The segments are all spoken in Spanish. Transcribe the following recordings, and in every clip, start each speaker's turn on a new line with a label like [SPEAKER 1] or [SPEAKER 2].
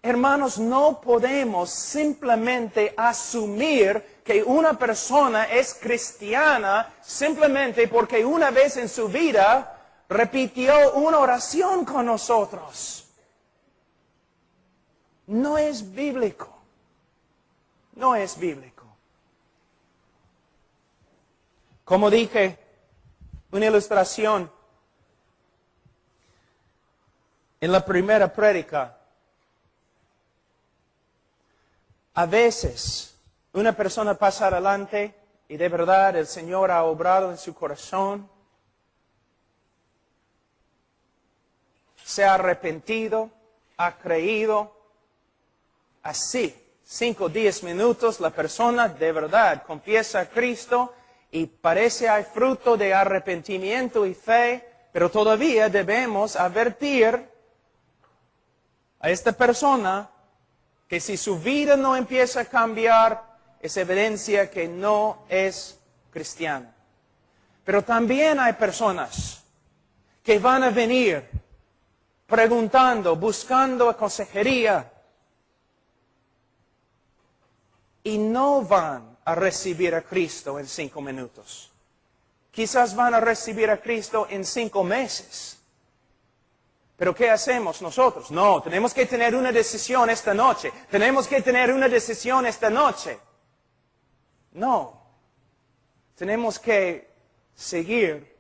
[SPEAKER 1] Hermanos, no podemos simplemente asumir que una persona es cristiana simplemente porque una vez en su vida repitió una oración con nosotros. No es bíblico. No es bíblico. Como dije, una ilustración en la primera prédica. A veces, una persona pasa adelante y de verdad el Señor ha obrado en su corazón, se ha arrepentido, ha creído. Así, 5 o 10 minutos, la persona de verdad confiesa a Cristo y parece hay fruto de arrepentimiento y fe, pero todavía debemos advertir a esta persona que si su vida no empieza a cambiar, es evidencia que no es cristiano. Pero también hay personas que van a venir preguntando, buscando consejería, y no van a recibir a Cristo en 5 minutos. Quizás van a recibir a Cristo en 5 meses. Pero ¿qué hacemos nosotros? No, tenemos que tener una decisión esta noche. Tenemos que tener una decisión esta noche. No. Tenemos que seguir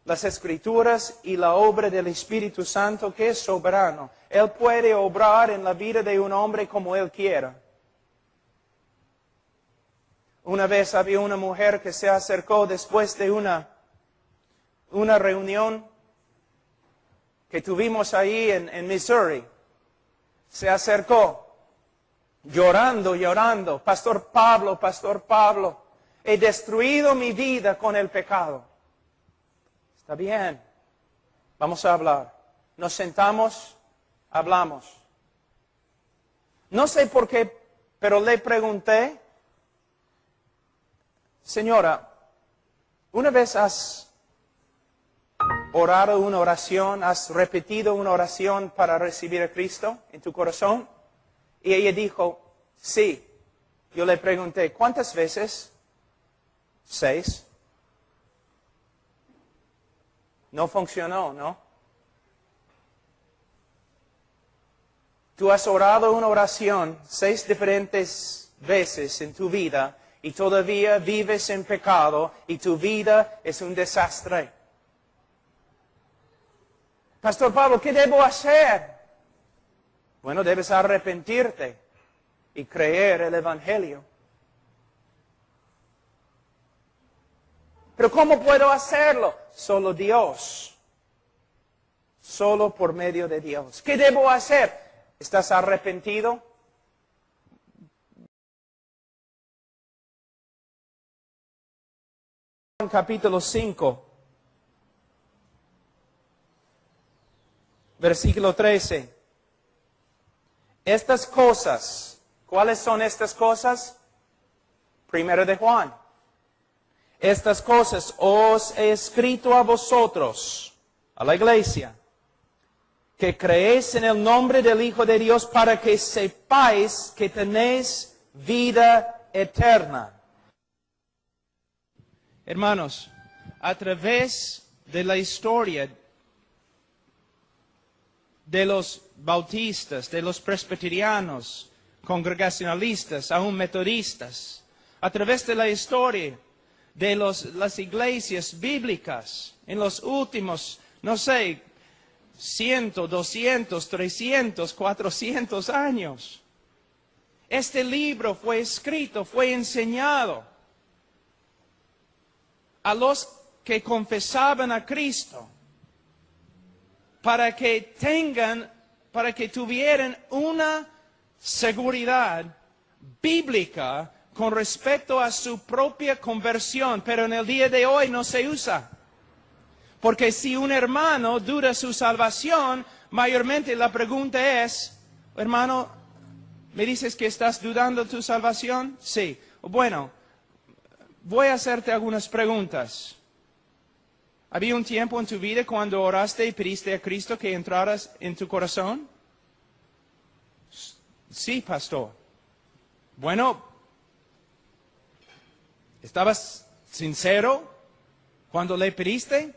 [SPEAKER 1] las Escrituras y la obra del Espíritu Santo que es soberano. Él puede obrar en la vida de un hombre como Él quiera. Una vez había una mujer que se acercó después de una reunión que tuvimos ahí en Missouri. Se acercó, llorando, Pastor Pablo, he destruido mi vida con el pecado. Está bien, vamos a hablar. Nos sentamos, hablamos. No sé por qué, pero le pregunté, señora, ¿una vez has orado una oración, has repetido una oración para recibir a Cristo en tu corazón? Y ella dijo, sí. Yo le pregunté, ¿cuántas veces? 6. No funcionó, ¿no? Tú has orado una oración 6 diferentes veces en tu vida y todavía vives en pecado y tu vida es un desastre. Pastor Pablo, ¿qué debo hacer? Bueno, debes arrepentirte y creer el Evangelio. Pero ¿cómo puedo hacerlo? Solo Dios. Solo por medio de Dios. ¿Qué debo hacer? ¿Estás arrepentido? Capítulo 5. Versículo 13. Estas cosas, ¿cuáles son estas cosas? Primero de Juan. Estas cosas os he escrito a vosotros, a la iglesia, que creéis en el nombre del Hijo de Dios para que sepáis que tenéis vida eterna. Hermanos, a través de la historia de los bautistas, de los presbiterianos, congregacionalistas, aún metodistas, a través de la historia de las iglesias bíblicas, en los últimos, 100, 200, 300, 400 años. Este libro fue escrito, fue enseñado a los que confesaban a Cristo, para que tuvieran una seguridad bíblica con respecto a su propia conversión, pero en el día de hoy no se usa. Porque si un hermano duda su salvación, mayormente la pregunta es, hermano, ¿me dices que estás dudando tu salvación? Sí. Bueno, voy a hacerte algunas preguntas. ¿Había un tiempo en tu vida cuando oraste y pediste a Cristo que entraras en tu corazón? Sí, pastor. Bueno, ¿estabas sincero cuando le pediste?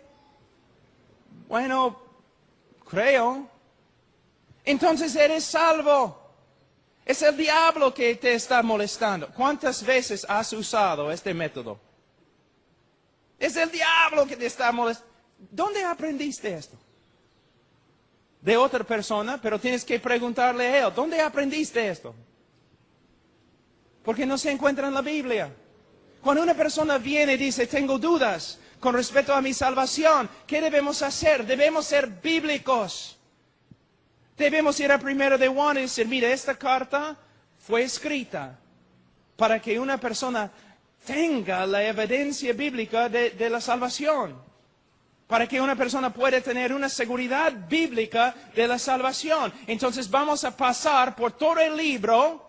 [SPEAKER 1] Bueno, creo. Entonces eres salvo. Es el diablo que te está molestando. ¿Cuántas veces has usado este método? Es el diablo que te está molestando. ¿Dónde aprendiste esto? De otra persona, pero tienes que preguntarle a él, ¿dónde aprendiste esto? Porque no se encuentra en la Biblia. Cuando una persona viene y dice, tengo dudas con respecto a mi salvación, ¿qué debemos hacer? Debemos ser bíblicos. Debemos ir a 1 de Juan y decir, mire, esta carta fue escrita para que una persona tenga la evidencia bíblica de la salvación. Para que una persona pueda tener una seguridad bíblica de la salvación. Entonces vamos a pasar por todo el libro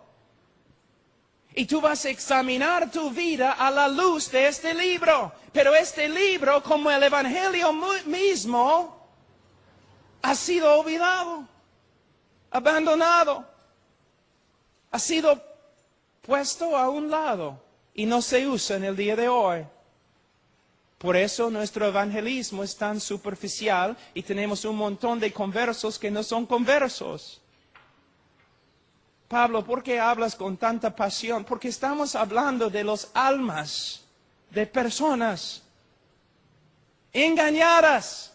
[SPEAKER 1] y tú vas a examinar tu vida a la luz de este libro. Pero este libro, como el Evangelio mismo, ha sido olvidado, abandonado, ha sido puesto a un lado y no se usa en el día de hoy. Por eso nuestro evangelismo es tan superficial y tenemos un montón de conversos que no son conversos. Pablo, ¿por qué hablas con tanta pasión? Porque estamos hablando de los almas de personas engañadas.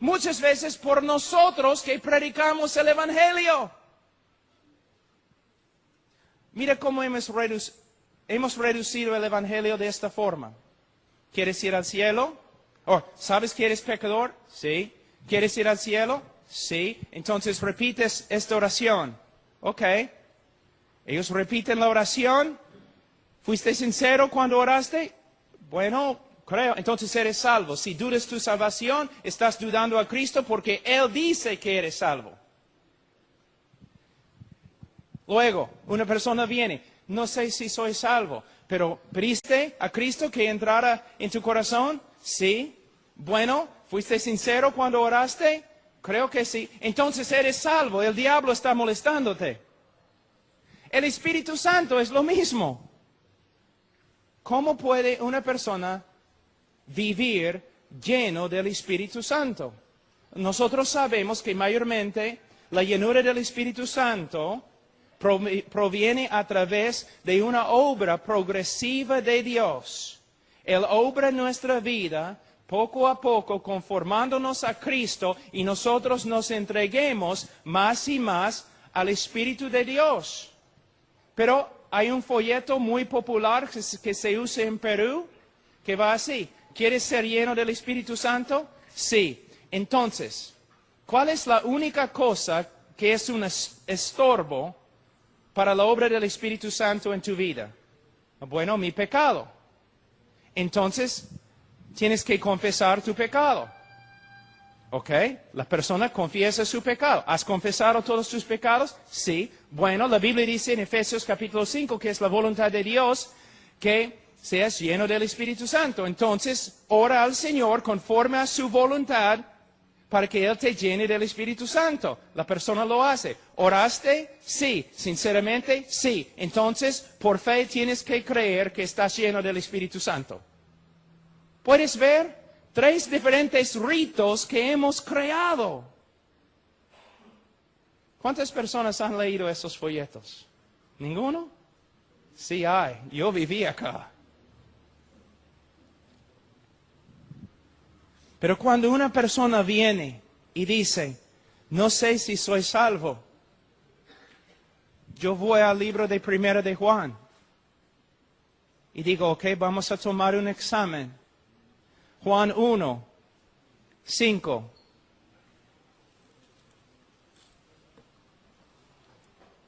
[SPEAKER 1] Muchas veces por nosotros que predicamos el evangelio. Mira cómo hemos reducido el evangelio de esta forma. ¿Quieres ir al cielo? ¿Sabes que eres pecador? Sí. ¿Quieres ir al cielo? Sí. Entonces repites esta oración. Ok. Ellos repiten la oración. ¿Fuiste sincero cuando oraste? Bueno, creo. Entonces eres salvo. Si dudas tu salvación, estás dudando a Cristo porque Él dice que eres salvo. Luego, una persona viene. No sé si soy salvo. Pero, ¿pediste a Cristo que entrara en tu corazón? Sí. Bueno, ¿fuiste sincero cuando oraste? Creo que sí. Entonces eres salvo. El diablo está molestándote. El Espíritu Santo es lo mismo. ¿Cómo puede una persona vivir lleno del Espíritu Santo? Nosotros sabemos que mayormente la llenura del Espíritu Santo proviene a través de una obra progresiva de Dios. Él obra en nuestra vida poco a poco conformándonos a Cristo y nosotros nos entreguemos más y más al Espíritu de Dios. Pero hay un folleto muy popular que se usa en Perú que va así. ¿Quieres ser lleno del Espíritu Santo? Sí. Entonces, ¿cuál es la única cosa que es un estorbo para la obra del Espíritu Santo en tu vida? Bueno, mi pecado. Entonces, tienes que confesar tu pecado. ¿Ok? La persona confiesa su pecado. ¿Has confesado todos tus pecados? Sí. Bueno, la Biblia dice en Efesios capítulo 5 que es la voluntad de Dios que seas lleno del Espíritu Santo. Entonces, ora al Señor conforme a su voluntad para que Él te llene del Espíritu Santo. La persona lo hace. ¿Oraste? Sí. ¿Sinceramente? Sí. Entonces, por fe tienes que creer que estás lleno del Espíritu Santo. ¿Puedes ver? 3 diferentes ritos que hemos creado. ¿Cuántas personas han leído esos folletos? ¿Ninguno? Sí hay. Yo viví acá. Pero cuando una persona viene y dice, no sé si soy salvo, yo voy al libro de 1 de Juan y digo, ok, vamos a tomar un examen. Juan 1, 5.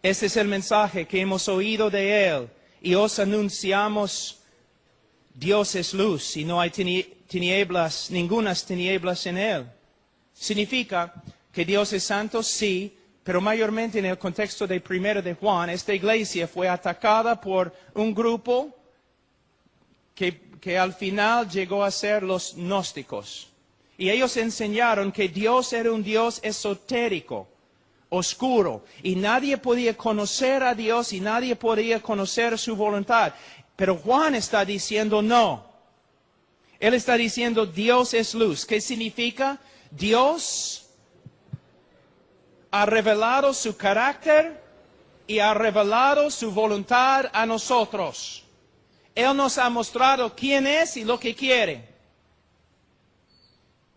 [SPEAKER 1] Este es el mensaje que hemos oído de Él y os anunciamos. Dios es luz y no hay tinieblas, ningunas tinieblas en Él. Significa que Dios es santo, sí, pero mayormente en el contexto de 1 de Juan, esta iglesia fue atacada por un grupo que al final llegó a ser los gnósticos. Y ellos enseñaron que Dios era un Dios esotérico, oscuro. Y nadie podía conocer a Dios y nadie podía conocer su voluntad. Pero Juan está diciendo no. Él está diciendo Dios es luz. ¿Qué significa? Dios ha revelado su carácter y ha revelado su voluntad a nosotros. Él nos ha mostrado quién es y lo que quiere.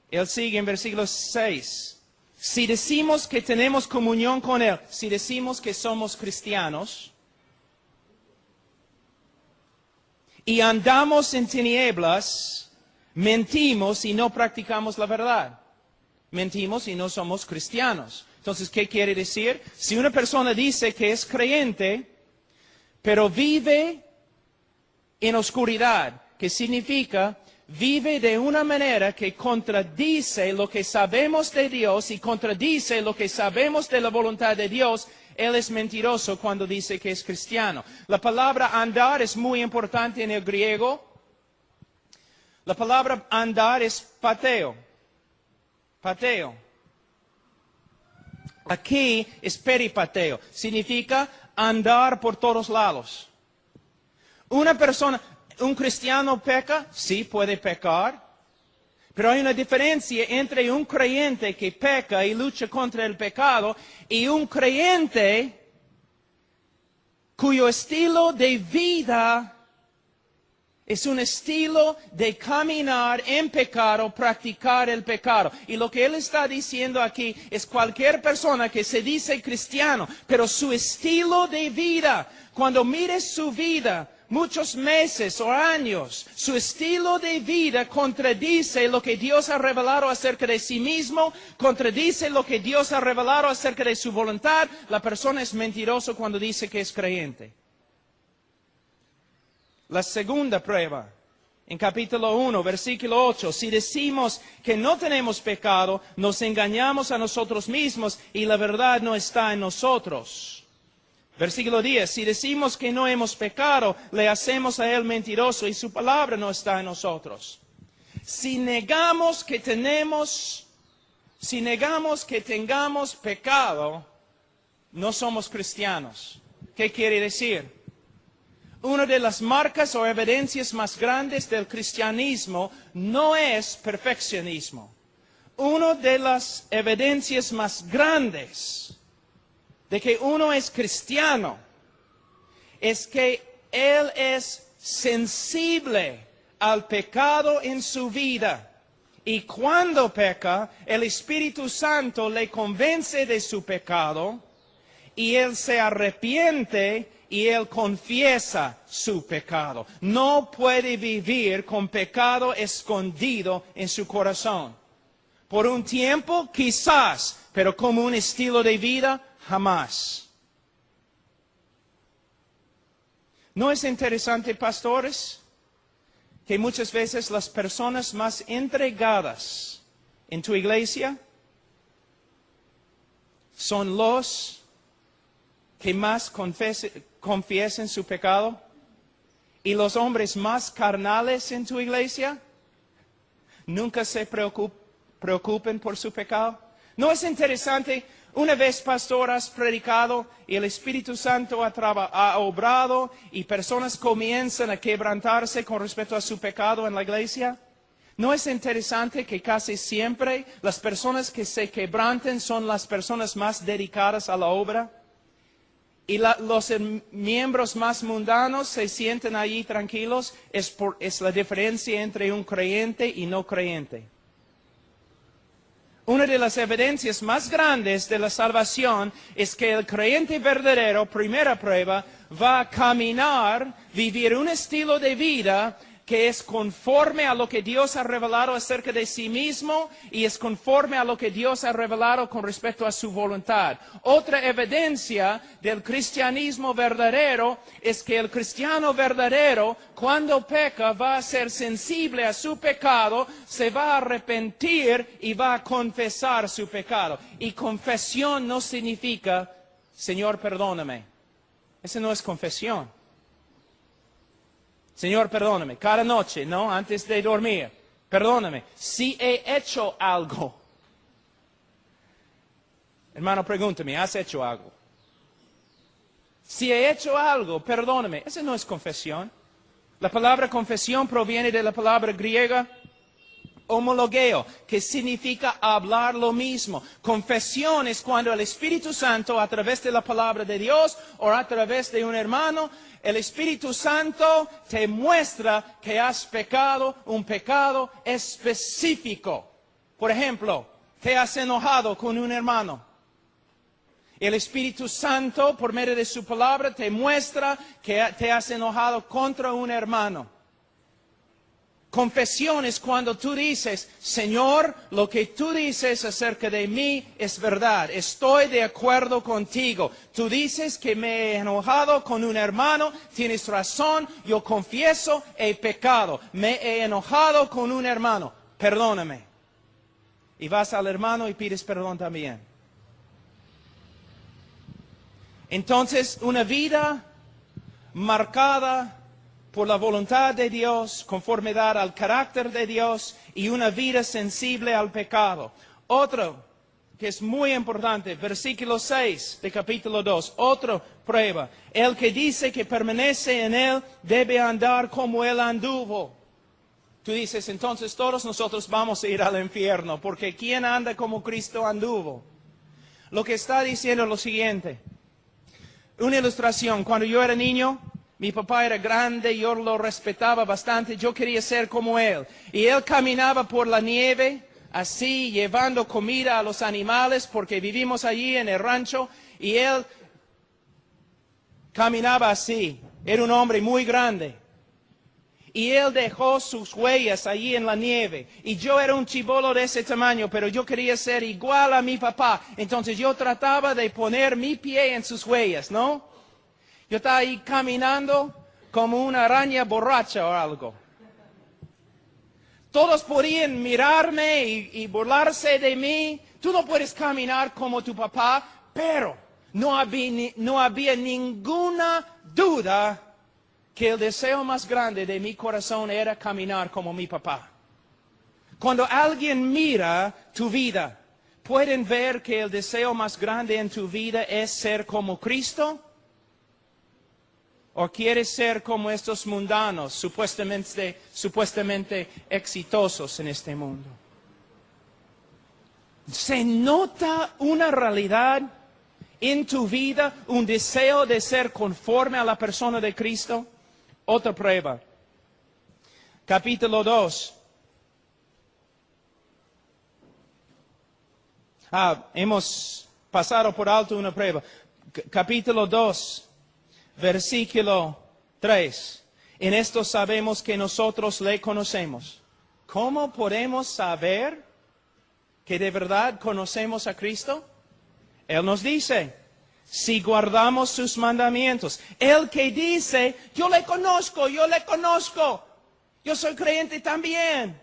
[SPEAKER 1] Él sigue en versículo 6. Si decimos que tenemos comunión con Él, si decimos que somos cristianos, y andamos en tinieblas, mentimos y no practicamos la verdad. Mentimos y no somos cristianos. Entonces, ¿qué quiere decir? Si una persona dice que es creyente, pero vive en oscuridad, ¿qué significa? Vive de una manera que contradice lo que sabemos de Dios y contradice lo que sabemos de la voluntad de Dios. Él es mentiroso cuando dice que es cristiano. La palabra andar es muy importante en el griego. La palabra andar es pateo. Pateo. Aquí es peripateo. Significa andar por todos lados. Una persona, un cristiano peca, sí puede pecar. Pero hay una diferencia entre un creyente que peca y lucha contra el pecado y un creyente cuyo estilo de vida es un estilo de caminar en pecado, practicar el pecado. Y lo que él está diciendo aquí es cualquier persona que se dice cristiano, pero su estilo de vida, cuando mires su vida, muchos meses o años, su estilo de vida contradice lo que Dios ha revelado acerca de sí mismo, contradice lo que Dios ha revelado acerca de su voluntad. La persona es mentiroso cuando dice que es creyente. La segunda prueba, en capítulo 1, versículo 8, si decimos que no tenemos pecado, nos engañamos a nosotros mismos y la verdad no está en nosotros. Versículo 10, si decimos que no hemos pecado, le hacemos a Él mentiroso y su palabra no está en nosotros. Si negamos que tengamos pecado, no somos cristianos. ¿Qué quiere decir? Una de las marcas o evidencias más grandes del cristianismo no es perfeccionismo. Una de las evidencias más grandes de que uno es cristiano es que él es sensible al pecado en su vida. Y cuando peca, el Espíritu Santo le convence de su pecado y él se arrepiente y él confiesa su pecado. No puede vivir con pecado escondido en su corazón. Por un tiempo, quizás, pero como un estilo de vida, jamás. ¿No es interesante, pastores, que muchas veces las personas más entregadas en tu iglesia son los que más confiesen su pecado? Y los hombres más carnales en tu iglesia nunca se preocupen por su pecado. ¿No es interesante? Una vez, pastor, has predicado y el Espíritu Santo ha obrado y personas comienzan a quebrantarse con respecto a su pecado en la iglesia. ¿No es interesante que casi siempre las personas que se quebranten son las personas más dedicadas a la obra? Y los miembros más mundanos se sienten allí tranquilos. Es la diferencia entre un creyente y no creyente. Una de las evidencias más grandes de la salvación es que el creyente verdadero, primera prueba, va a caminar, vivir un estilo de vida que es conforme a lo que Dios ha revelado acerca de sí mismo y es conforme a lo que Dios ha revelado con respecto a su voluntad. Otra evidencia del cristianismo verdadero es que el cristiano verdadero, cuando peca, va a ser sensible a su pecado, se va a arrepentir y va a confesar su pecado. Y confesión no significa, Señor, perdóname. Esa no es confesión. Señor, perdóname, cada noche, ¿no? Antes de dormir, perdóname, si he hecho algo. Hermano, pregúntame, ¿has hecho algo? Si he hecho algo, perdóname. Esa no es confesión. La palabra confesión proviene de la palabra griega homologeo, que significa hablar lo mismo. Confesión es cuando el Espíritu Santo, a través de la palabra de Dios o a través de un hermano, el Espíritu Santo te muestra que has pecado un pecado específico. Por ejemplo, te has enojado con un hermano. El Espíritu Santo, por medio de su palabra, te muestra que te has enojado contra un hermano. Confesión es cuando tú dices, Señor, lo que tú dices acerca de mí es verdad. Estoy de acuerdo contigo. Tú dices que me he enojado con un hermano. Tienes razón. Yo confieso, he pecado. Me he enojado con un hermano. Perdóname. Y vas al hermano y pides perdón también. Entonces, una vida marcada por la voluntad de Dios, conformidad al carácter de Dios y una vida sensible al pecado. Otro que es muy importante, versículo 6 de capítulo 2, otra prueba. El que dice que permanece en Él debe andar como Él anduvo. Tú dices, entonces todos nosotros vamos a ir al infierno, porque ¿quién anda como Cristo anduvo? Lo que está diciendo es lo siguiente. Una ilustración, cuando yo era niño, mi papá era grande, yo lo respetaba bastante, yo quería ser como él. Y él caminaba por la nieve, así, llevando comida a los animales, porque vivimos allí en el rancho, y él caminaba así. Era un hombre muy grande. Y él dejó sus huellas allí en la nieve. Y yo era un chibolo de ese tamaño, pero yo quería ser igual a mi papá. Entonces yo trataba de poner mi pie en sus huellas, ¿no? Yo estaba ahí caminando como una araña borracha o algo. Todos podían mirarme y burlarse de mí. Tú no puedes caminar como tu papá, pero no había ninguna duda que el deseo más grande de mi corazón era caminar como mi papá. Cuando alguien mira tu vida, ¿pueden ver que el deseo más grande en tu vida es ser como Cristo? ¿O quieres ser como estos mundanos, supuestamente exitosos en este mundo? ¿Se nota una realidad en tu vida, un deseo de ser conforme a la persona de Cristo? Otra prueba. Capítulo 2. Hemos pasado por alto una prueba. Capítulo 2. Versículo 3. En esto sabemos que nosotros le conocemos. ¿Cómo podemos saber que de verdad conocemos a Cristo? Él nos dice, si guardamos sus mandamientos. El que dice, yo le conozco, yo soy creyente también.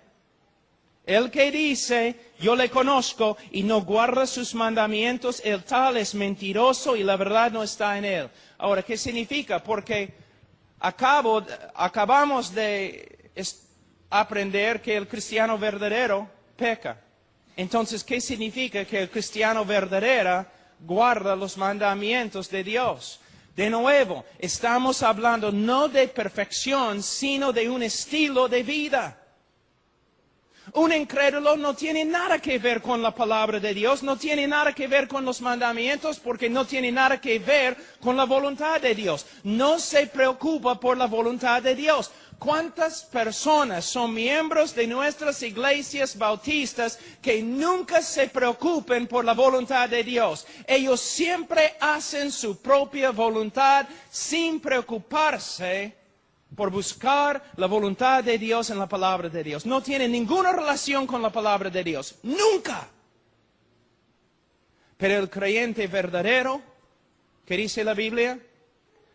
[SPEAKER 1] El que dice, yo le conozco y no guarda sus mandamientos, el tal es mentiroso y la verdad no está en él. Ahora, ¿qué significa? Porque acabamos de aprender que el cristiano verdadero peca. Entonces, ¿qué significa que el cristiano verdadero guarda los mandamientos de Dios? De nuevo, estamos hablando no de perfección, sino de un estilo de vida. Un incrédulo no tiene nada que ver con la palabra de Dios, no tiene nada que ver con los mandamientos, porque no tiene nada que ver con la voluntad de Dios. No se preocupa por la voluntad de Dios. ¿Cuántas personas son miembros de nuestras iglesias bautistas que nunca se preocupen por la voluntad de Dios? Ellos siempre hacen su propia voluntad sin preocuparse por buscar la voluntad de Dios en la palabra de Dios. No tiene ninguna relación con la palabra de Dios. ¡Nunca! Pero el creyente verdadero, ¿qué dice la Biblia?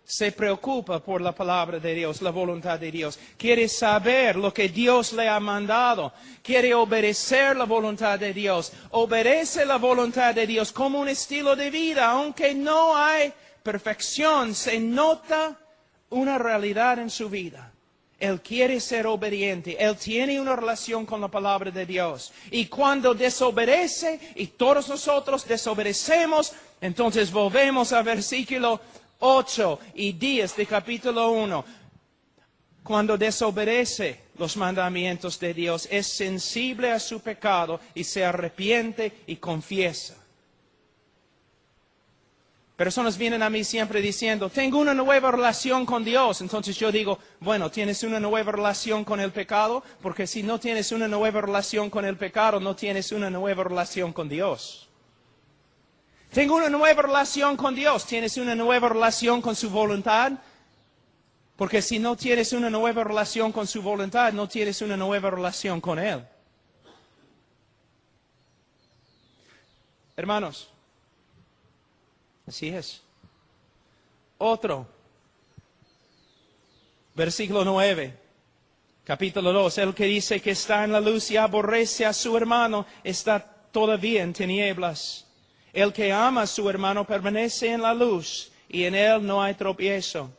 [SPEAKER 1] Se preocupa por la palabra de Dios, la voluntad de Dios. Quiere saber lo que Dios le ha mandado. Quiere obedecer la voluntad de Dios. Obedece la voluntad de Dios como un estilo de vida. Aunque no hay perfección, se nota una realidad en su vida. Él quiere ser obediente. Él tiene una relación con la palabra de Dios. Y cuando desobedece, y todos nosotros desobedecemos, entonces volvemos a versículo 8 y 10 de capítulo 1. Cuando desobedece los mandamientos de Dios, es sensible a su pecado y se arrepiente y confiesa. Personas vienen a mí siempre diciendo, tengo una nueva relación con Dios. Entonces yo digo, bueno, ¿tienes una nueva relación con el pecado? Porque si no tienes una nueva relación con el pecado, no tienes una nueva relación con Dios. Tengo una nueva relación con Dios. ¿Tienes una nueva relación con su voluntad? Porque si no tienes una nueva relación con su voluntad, no tienes una nueva relación con Él. Hermanos, así es. Otro. Versículo 9. Capítulo 2. El que dice que está en la luz y aborrece a su hermano está todavía en tinieblas. El que ama a su hermano permanece en la luz y en él no hay tropiezo.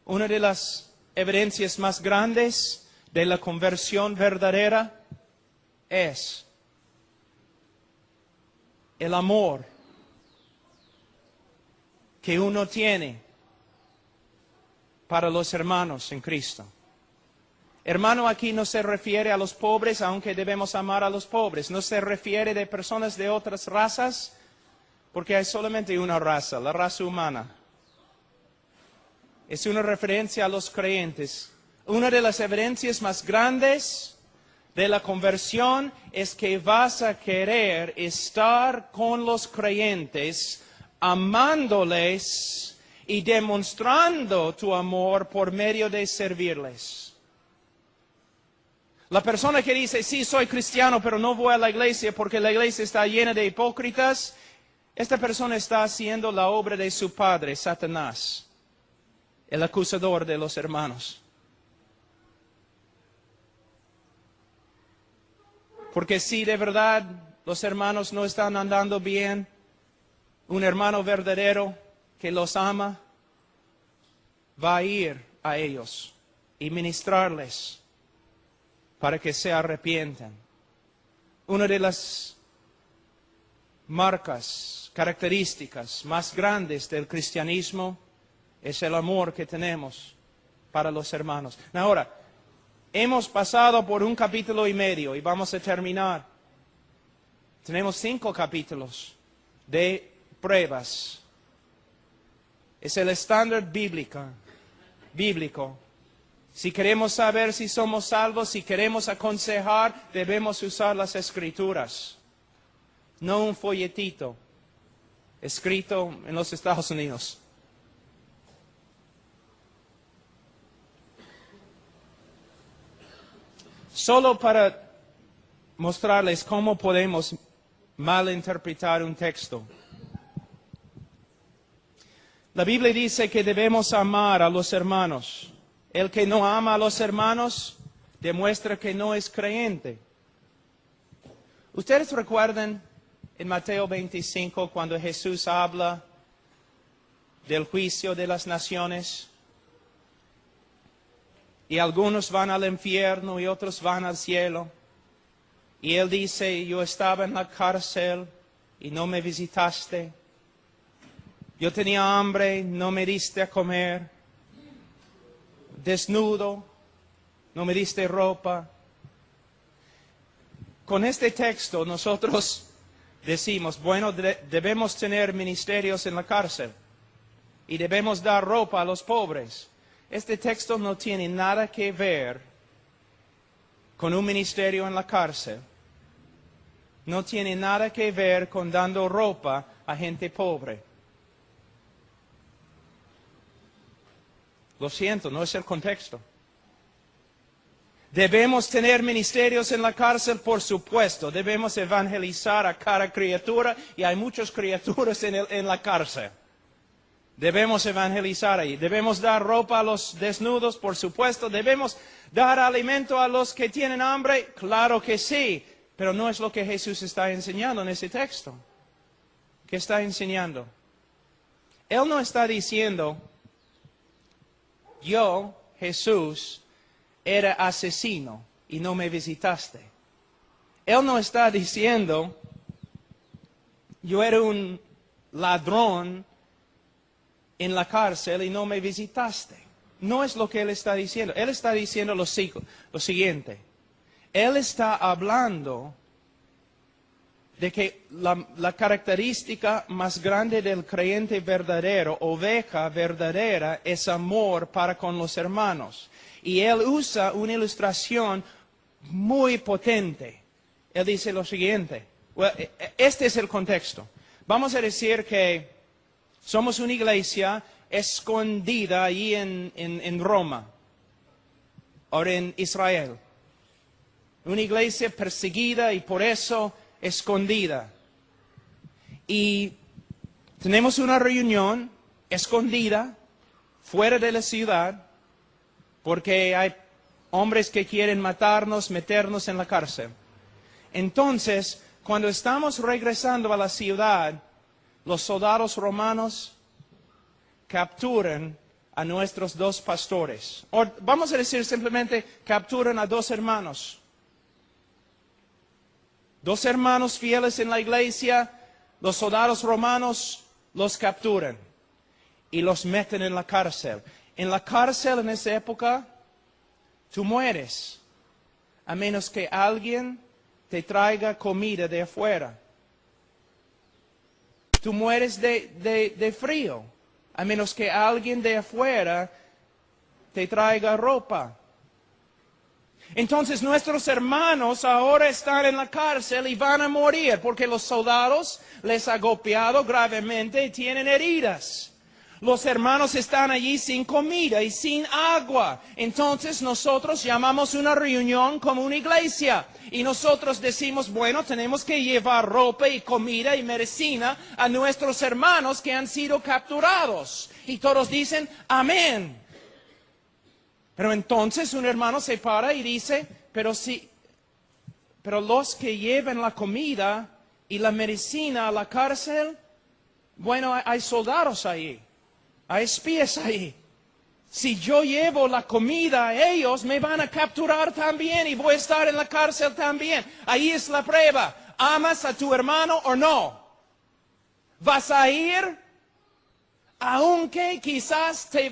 [SPEAKER 1] Una de las evidencias más grandes de la conversión verdadera es el amor que uno tiene para los hermanos en Cristo. Hermano aquí no se refiere a los pobres, aunque debemos amar a los pobres. No se refiere de personas de otras razas, porque hay solamente una raza, la raza humana. Es una referencia a los creyentes. Una de las evidencias más grandes de la conversión es que vas a querer estar con los creyentes, amándoles y demostrando tu amor por medio de servirles. La persona que dice, sí, soy cristiano, pero no voy a la iglesia porque la iglesia está llena de hipócritas, esta persona está haciendo la obra de su padre, Satanás, el acusador de los hermanos. Porque si de verdad los hermanos no están andando bien, un hermano verdadero que los ama va a ir a ellos y ministrarles para que se arrepientan. Una de las marcas, características más grandes del cristianismo es el amor que tenemos para los hermanos. Ahora, hemos pasado por 1 capítulo y medio y vamos a terminar. Tenemos 5 capítulos de pruebas. Es el estándar bíblico. Si queremos saber si somos salvos, si queremos aconsejar, debemos usar las Escrituras. No un folletito escrito en los Estados Unidos. Solo para mostrarles cómo podemos malinterpretar un texto. La Biblia dice que debemos amar a los hermanos. El que no ama a los hermanos demuestra que no es creyente. ¿Ustedes recuerdan en Mateo 25 cuando Jesús habla del juicio de las naciones? Y algunos van al infierno y otros van al cielo. Y Él dice, yo estaba en la cárcel y no me visitaste. Yo tenía hambre, no me diste a comer. Desnudo, no me diste ropa. Con este texto nosotros decimos, bueno, debemos tener ministerios en la cárcel y debemos dar ropa a los pobres. Este texto no tiene nada que ver con un ministerio en la cárcel. No tiene nada que ver con dando ropa a gente pobre. Lo siento, no es el contexto. Debemos tener ministerios en la cárcel, por supuesto. Debemos evangelizar a cada criatura y hay muchas criaturas en la cárcel. Debemos evangelizar ahí. Debemos dar ropa a los desnudos, por supuesto. Debemos dar alimento a los que tienen hambre, claro que sí. Pero no es lo que Jesús está enseñando en ese texto. ¿Qué está enseñando? Él no está diciendo, yo Jesús era asesino y no me visitaste. Él no está diciendo, yo era un ladrón en la cárcel y no me visitaste. No es lo que él está diciendo. Él está diciendo lo siguiente. Él está hablando de que la característica más grande del creyente verdadero, oveja verdadera, es amor para con los hermanos. Y él usa una ilustración muy potente. Él dice lo siguiente. Este es el contexto. Vamos a decir que somos una iglesia escondida allí en Roma, o en Israel. Una iglesia perseguida y por eso escondida. Y tenemos una reunión escondida, fuera de la ciudad, porque hay hombres que quieren matarnos, meternos en la cárcel. Entonces, cuando estamos regresando a la ciudad, los soldados romanos capturan a nuestros 2 pastores. O vamos a decir simplemente, capturan a 2 hermanos. 2 hermanos fieles en la iglesia, los soldados romanos los capturan y los meten en la cárcel. En la cárcel en esa época, tú mueres, a menos que alguien te traiga comida de afuera. Tú mueres de frío, a menos que alguien de afuera te traiga ropa. Entonces nuestros hermanos ahora están en la cárcel y van a morir porque los soldados les han golpeado gravemente y tienen heridas. Los hermanos están allí sin comida y sin agua. Entonces nosotros llamamos una reunión como una iglesia. Y nosotros decimos, bueno, tenemos que llevar ropa y comida y medicina a nuestros hermanos que han sido capturados. Y todos dicen, amén. Pero entonces un hermano se para y dice, pero los que llevan la comida y la medicina a la cárcel, bueno, hay soldados ahí, hay espías ahí. Si yo llevo la comida a ellos, me van a capturar también y voy a estar en la cárcel también. Ahí es la prueba. ¿Amas a tu hermano o no? ¿Vas a ir? Aunque quizás te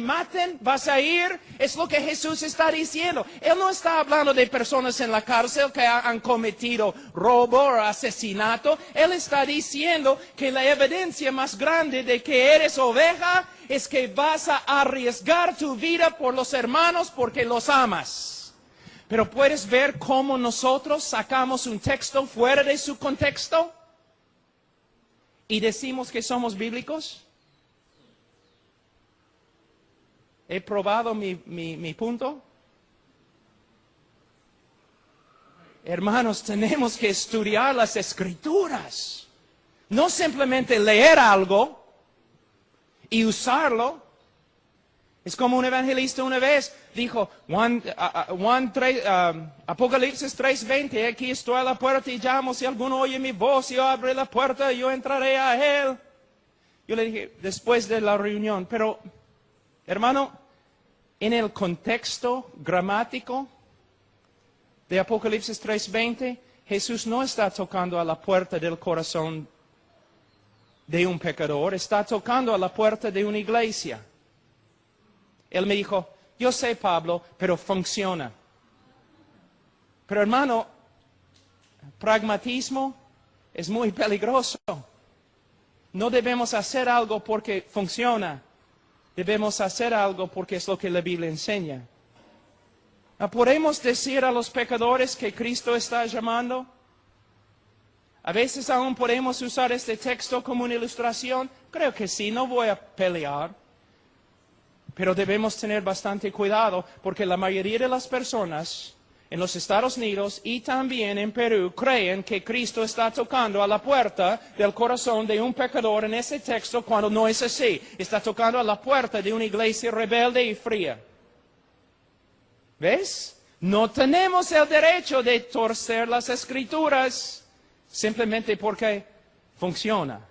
[SPEAKER 1] maten, vas a ir. Es lo que Jesús está diciendo. Él no está hablando de personas en la cárcel que han cometido robo o asesinato. Él está diciendo que la evidencia más grande de que eres oveja es que vas a arriesgar tu vida por los hermanos porque los amas. Pero puedes ver cómo nosotros sacamos un texto fuera de su contexto y decimos que somos bíblicos. ¿He probado mi punto? Hermanos, tenemos que estudiar las Escrituras. No simplemente leer algo y usarlo. Es como un evangelista una vez dijo, Apocalipsis 3:20, aquí estoy a la puerta y llamo, si alguno oye mi voz, yo abriré la puerta, yo entraré a él. Yo le dije, después de la reunión, pero hermano, en el contexto gramático de Apocalipsis 3:20, Jesús no está tocando a la puerta del corazón de un pecador, está tocando a la puerta de una iglesia. Él me dijo, yo sé, Pablo, pero funciona. Pero hermano, pragmatismo es muy peligroso. No debemos hacer algo porque funciona. Debemos hacer algo porque es lo que la Biblia enseña. ¿Podemos decir a los pecadores que Cristo está llamando? A veces aún podemos usar este texto como una ilustración. Creo que sí, no voy a pelear. Pero debemos tener bastante cuidado porque la mayoría de las personas en los Estados Unidos y también en Perú creen que Cristo está tocando a la puerta del corazón de un pecador en ese texto cuando no es así. Está tocando a la puerta de una iglesia rebelde y fría. ¿Ves? No tenemos el derecho de torcer las Escrituras simplemente porque funciona.